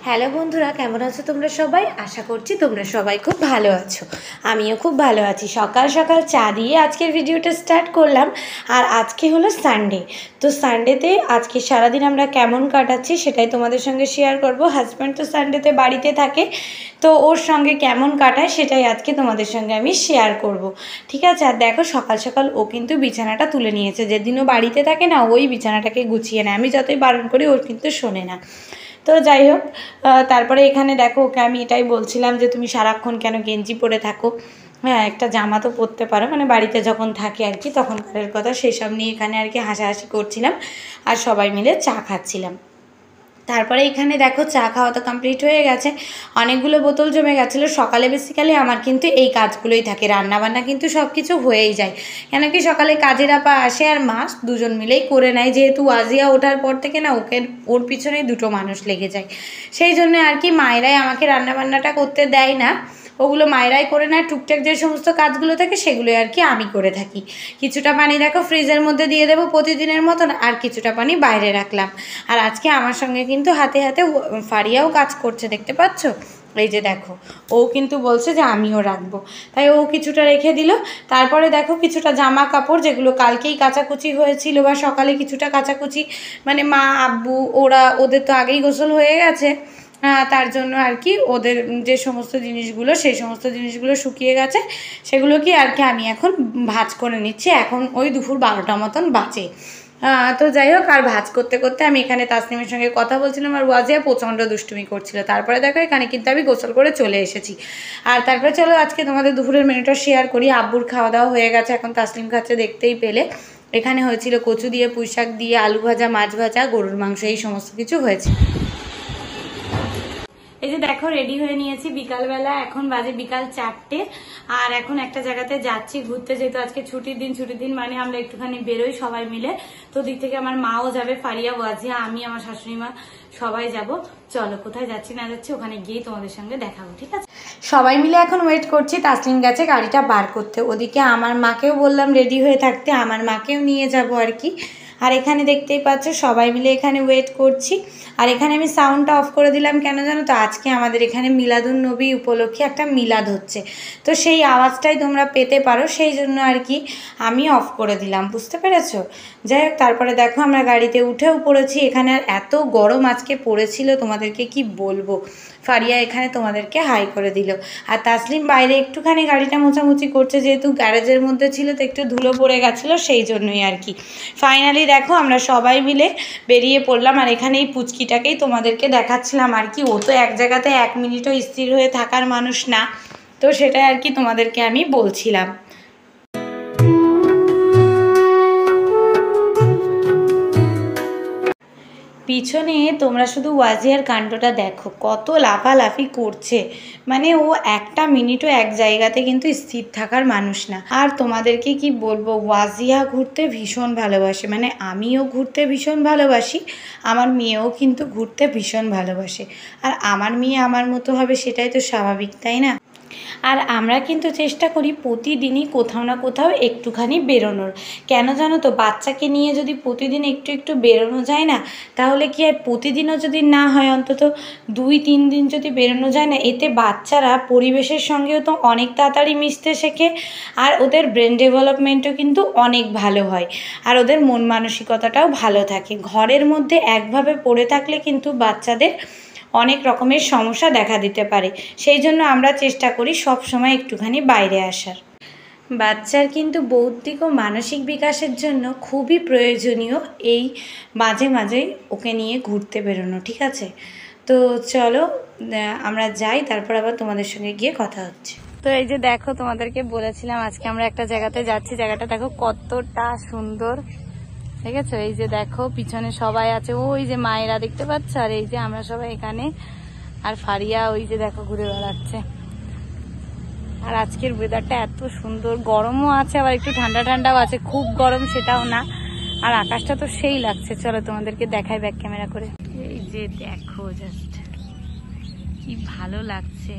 Hello বন্ধুরা, কেমন আছো তোমরা সবাই? আশা করছি তোমরা সবাই খুব ভালো আছো। আমিও খুব ভালো আছি। সকাল সকাল চা দিয়ে আজকের ভিডিওটা স্টার্ট করলাম। আর আজকে হলো সানডে। তো সানডেতে আজকে সারাদিন আমরা কেমন কাটাচ্ছি সেটাই তোমাদের সঙ্গে শেয়ার করব। হাজব্যান্ড তো সানডেতে বাড়িতে থাকে, তো ওর সঙ্গে কেমন কাটায় সেটাই আজকে তোমাদের সঙ্গে আমি শেয়ার করব। ঠিক আছে? আর দেখো, সকাল সকাল ও কিন্তু বিছানাটা তুলে নিয়েছে। যেদিনও বাড়িতে থাকে না, ওই বিছানাটাকে গুছিয়ে নেয়। আমি যতই বারণ করি ওর কিন্তু শোনে না। তো যাই হোক, তারপরে এখানে দেখো, ওকে আমি এটাই বলছিলাম যে তুমি সারাক্ষণ কেন গেঞ্জি পরে থাকো, হ্যাঁ একটা জামা তো পরতে পারো, মানে বাড়িতে যখন থাকে আর কি তখনকারের কথা, সেসব নিয়ে এখানে আর কি হাসাহাসি করছিলাম আর সবাই মিলে চা খাচ্ছিলাম। তারপরে এখানে দেখো, চা খাওয়া তো কমপ্লিট হয়ে গেছে। অনেকগুলো বোতল জমে গেছিলো। সকালে বেসিক্যালি আমার কিন্তু এই কাজগুলোই থাকে, রান্নাবান্না কিন্তু সব কিছু হয়েই যায়। কেন কি সকালে কাজের আপা আসে আর মা দুজন মিলেই করে নেয়, যেহেতু ওয়াজিয়া ওঠার পর থেকে না ওর পিছনেই দুটো মানুষ লেগে যায়। সেই জন্য আর কি মায়েরাই আমাকে রান্নাবান্নাটা করতে দেয় না, ওগুলো মায়েরাই করে নেয়। টুকটাক যে সমস্ত কাজগুলো থাকে সেগুলো আর কি আমি করে থাকি। কিছুটা পানি দেখো ফ্রিজের মধ্যে দিয়ে দেবো প্রতিদিনের মতন, আর কিছুটা পানি বাইরে রাখলাম। আর আজকে আমার সঙ্গে কিন্তু হাতে হাতে ফারিয়াও কাজ করছে, দেখতে পাচ্ছ? এই যে দেখো, ও কিন্তু বলছে যে আমিও রাখবো, তাই ও কিছুটা রেখে দিল। তারপরে দেখো, কিছুটা জামা কাপড় যেগুলো কালকেই কাচাকুচি হয়েছিল বা সকালে কিছুটা কাচাকুচি, মানে মা আব্বু ওদের তো আগেই গোসল হয়ে গেছে, তার জন্য আর কি ওদের যে সমস্ত জিনিসগুলো সেই সমস্ত জিনিসগুলো শুকিয়ে গেছে, সেগুলো কি আর কি আমি এখন ভাঁজ করে নিচ্ছি। এখন ওই দুপুর 12টা মতন বাজে। তো যাই হোক, আর ভাঁজ করতে করতে আমি এখানে তাসনিমের সঙ্গে কথা বলছিলাম আর ওয়াজিয়া প্রচণ্ড দুষ্টুমি করছিল। তারপরে দেখো, এখানে কিন্তু আমি গোসল করে চলে এসেছি। আর তারপরে চলো আজকে তোমাদের দুপুরের মেনুটা শেয়ার করি। আব্বুর খাওয়া দাওয়া হয়ে গেছে, এখন তাসনিম খাচ্ছে, দেখতেই পেলে। এখানে হয়েছিল কচু দিয়ে, পুঁই শাক দিয়ে, আলু ভাজা, মাছ ভাজা, গরুর মাংস, এই সমস্ত কিছু হয়েছে। এই যে দেখো, রেডি হয়ে নিয়েছি বিকালবেলা, এখন বাজে বিকাল 4টে। আর এখন একটা জায়গাতে যাচ্ছি ঘুরতে, যেহেতু আজকে ছুটির দিন মানে আমরা একটুখানি বেরোই সবাই মিলে। তো দিক থেকে আমার মাও যাবে, ফারিয়া, ওয়াজিয়া, আমি, আমার শাশুড়ি মা সবাই যাব। চলো কোথায় যাচ্ছি না যাচ্ছি ওখানে গিয়ে তোমাদের সঙ্গে দেখাবো, ঠিক আছে? সবাই মিলে এখন ওয়েট করছি। তাসলিম গেছে গাড়িটা বার করতে, ওদিকে আমার মাকেও বললাম রেডি হয়ে থাকতে, আমার মাকেও নিয়ে যাব আর কি। আর এখানে দেখতেই পাচ্ছ সবাই মিলে এখানে ওয়েট করছি। আর এখানে আমি সাউন্ডটা অফ করে দিলাম কেন জানো তো? আজকে আমাদের এখানে মিলাদুন নবী উপলক্ষে একটা মিলাদ হচ্ছে, তো সেই আওয়াজটাই তোমরা পেতে পারো, সেই জন্য আর কি আমি অফ করে দিলাম, বুঝতে পেরেছো? যাই হোক, তারপরে দেখো আমরা গাড়িতে উঠেও পড়েছি। এখানে আর এত গরম আজকে পড়েছিল তোমাদেরকে কি বলবো। ফারিয়া এখানে তোমাদেরকে হাই করে দিল, আর তাসলিম বাইরে একটুখানি গাড়িটা মোছামুছি করছে, যেহেতু গ্যারেজের মধ্যে ছিল তো একটু ধুলো পড়ে গেছিলো, সেই জন্যই আর কি। ফাইনালি দেখো আমরা সবাই মিলে বেরিয়ে পড়লাম। আর এখানে এই পুচকিটাকেই তোমাদেরকে দেখাচ্ছিলাম আর কি। ও তো এক জায়গাতে 1 মিনিটও স্থির হয়ে থাকার মানুষ না, তো সেটাই আর কি তোমাদেরকে আমি বলছিলাম। পিছনে তোমরা শুধু ওয়াজিয়ার কাণ্ডটা দেখো, কত লাফালাফি করছে, মানে ও একটা মিনিটও এক জায়গাতে কিন্তু স্থির থাকার মানুষ না। আর তোমাদেরকে কি বলবো, ওয়াজিয়া ঘুরতে ভীষণ ভালোবাসে, মানে আমিও ঘুরতে ভীষণ ভালোবাসি, আমার মেয়েও কিন্তু ঘুরতে ভীষণ ভালোবাসে। আর আমার মেয়ে আমার মতো হবে সেটাই তো স্বাভাবিক, তাই না? আর আমরা কিন্তু চেষ্টা করি প্রতিদিনই কোথাও না কোথাও একটুখানি বেরোনোর। কেন জানো তো? বাচ্চাকে নিয়ে যদি প্রতিদিন একটু একটু বেরোনো যায় না, তাহলে কি আর প্রতিদিনও যদি না হয়, অন্তত 2-3 দিন যদি বেরোনো যায় না, এতে বাচ্চারা পরিবেশের সঙ্গেও তো অনেক তাড়াতাড়ি মিশতে শেখে, আর ওদের ব্রেন ডেভেলপমেন্টও কিন্তু অনেক ভালো হয়, আর ওদের মন মানসিকতাটাও ভালো থাকে। ঘরের মধ্যে একভাবে পড়ে থাকলে কিন্তু বাচ্চাদের অনেক রকমের সমস্যা দেখা দিতে পারে। সেই জন্য আমরা চেষ্টা করি সব সময় একটুখানি বাইরে আসার। বাচ্চার কিন্তু বৌদ্ধিক ও মানসিক বিকাশের জন্য খুবই প্রয়োজনীয় এই মাঝে মাঝে ওকে নিয়ে ঘুরতে বেরোনো, ঠিক আছে? তো চলো আমরা যাই, তারপর আবার তোমাদের সঙ্গে গিয়ে কথা হচ্ছে। তো এই যে দেখো, তোমাদেরকে বলেছিলাম আজকে আমরা একটা জায়গাতে যাচ্ছি। জায়গাটা দেখো কতটা সুন্দর, ঠিক আছে? এই যে দেখো পিছনে সবাই আছে, ওই যে মায়েরা দেখতে পাচ্ছ, আর এই যে আমরা সবাই এখানে, আর ফারিয়া ওই যে দেখো ঘুরে বেড়াচ্ছে। আর আজকের ওয়েদারটা এত সুন্দর, গরমও আছে আবার একটু ঠান্ডা ঠান্ডাও আছে, খুব গরম সেটাও না। আর আকাশটা তো সেই লাগছে। চলো তোমাদেরকে দেখাই ব্যাক ক্যামেরা করে। এই যে দেখো, জাস্ট কি ভালো লাগছে।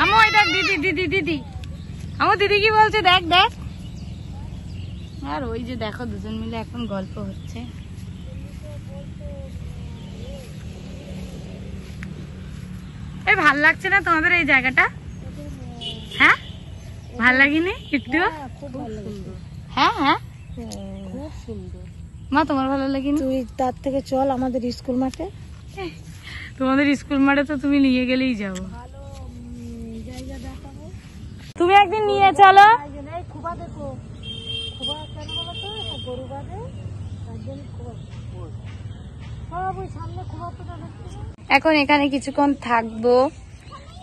আমো, দেখ দিদি দিদি দিদি, আমার দিদি কি বলছে, দেখ দেখ আর ওই যে দেখো দুজন মিলে এখন গল্প হচ্ছে। এই ভাল লাগছে না তোমাদের এই জায়গাটা? হ্যাঁ ভাল লাগেনি একটু? হ্যাঁ হ্যাঁ খুব সুন্দর। মা তোমার ভালো লাগেনি? তুই তার থেকে চল আমাদের স্কুল মাঠে। তোমাদের স্কুল মাঠে তো তুমি নিয়ে গেলেই যাবো। তুমি একদিন নিয়ে চলো। এখন এখানে কিছুক্ষণ থাকবো,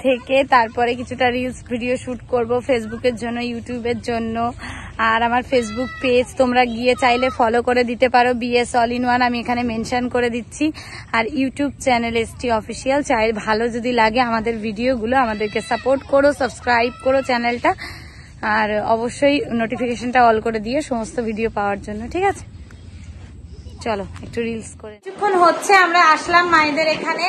থেকে তারপরে কিছুটা রিলস ভিডিও শুট করব ফেসবুকের জন্য, ইউটিউবের জন্য। আর আমার ফেসবুক পেজ তোমরা গিয়ে চাইলে ফলো করে দিতে পারো, বিএস অল ইন ওয়ান, আমি এখানে মেনশন করে দিচ্ছি। আর ইউটিউব চ্যানেল এসটি অফিসিয়াল। চাই ভালো যদি লাগে আমাদের ভিডিওগুলো, আমাদেরকে সাপোর্ট করো, সাবস্ক্রাইব করো চ্যানেলটা, আর অবশ্যই নোটিফিকেশনটা অল করে দিও সমস্ত ভিডিও পাওয়ার জন্য, ঠিক আছে? চলো একটু রিলস করে। কিছুক্ষণ হচ্ছে আমরা আসলাম মায়েদের এখানে,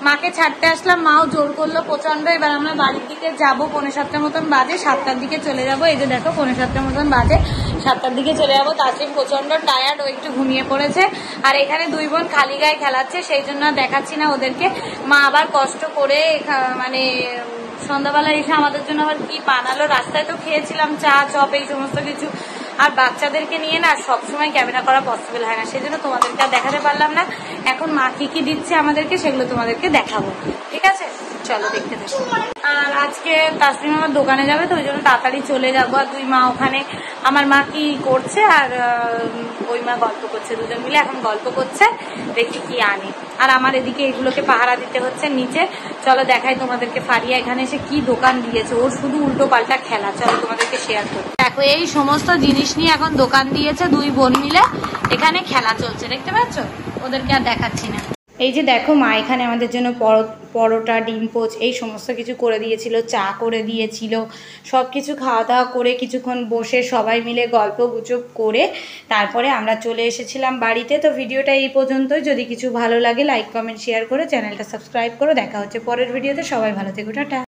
মাকে ছাড়তে আসলাম, মাও জোর করলো প্রচন্ড। এবার আমরা বাড়ির দিকে যাবো, 6:45 মতন বাজে, 7টার দিকে চলে যাবো। এই যে দেখো 6:45 মতন বাজে, 7টার দিকে চলে যাবো। তাসিম প্রচন্ড টায়ার্ড, ও একটু ঘুমিয়ে পড়েছে। আর এখানে দুই বোন খালি গায়ে খেলাচ্ছে, সেই জন্য দেখাচ্ছি না ওদেরকে। মা আবার কষ্ট করে মানে সন্ধ্যাবেলা এসে আমাদের জন্য আবার কি বানালো। রাস্তায় তো খেয়েছিলাম চা চপ এই সমস্ত কিছু, আর বাচ্চাদেরকে নিয়ে না সবসময় ক্যামেরা করা পসিবল হয় না, সেই জন্য তোমাদেরকে আর দেখাতে পারলাম না। এখন মা কি কি দিচ্ছে আমাদেরকে সেগুলো তোমাদেরকে দেখাবো, ঠিক আছে? চলো দেখতে থাকো। আর আজকে তাসলিম আমার দোকানে যাবে, তো ওই জন্য তাড়াতাড়ি চলে যাবো। আর দুই মা ওখানে, আমার মা কি করছে আর ওই মা গল্প করছে, দুজন মিলে এখন গল্প করছে, দেখি কি আনে। আর আমার এদিকে এগুলোকে পাহারা দিতে হচ্ছে নিচে। চলো দেখাই তোমাদেরকে ফারিয়া এখানে এসে কি দোকান দিয়েছে, ওর শুধু উল্টো পাল্টা খেলা। চলো তোমাদেরকে শেয়ার করি। দেখো এই সমস্ত জিনিস নিয়ে এখন দোকান দিয়েছে, দুই বোন মিলে এখানে খেলা চলছে, দেখতে পাচ্ছ? ওদেরকে আর দেখাচ্ছি না। এই যে দেখো মা এখানে আমাদের জন্য পরোটা, ডিম পোচ এই সমস্ত কিছু করে দিয়েছিল, চা করে দিয়েছিল। সব কিছু খাওয়া দাওয়া করে কিছুক্ষণ বসে সবাই মিলে গল্প গুজব করে তারপরে আমরা চলে এসেছিলাম বাড়িতে। তো ভিডিওটা এই পর্যন্তই। যদি কিছু ভালো লাগে লাইক কমেন্ট শেয়ার করে চ্যানেলটা সাবস্ক্রাইব করো। দেখা হচ্ছে পরের ভিডিওতে। সবাই ভালো থেকো, টাটা।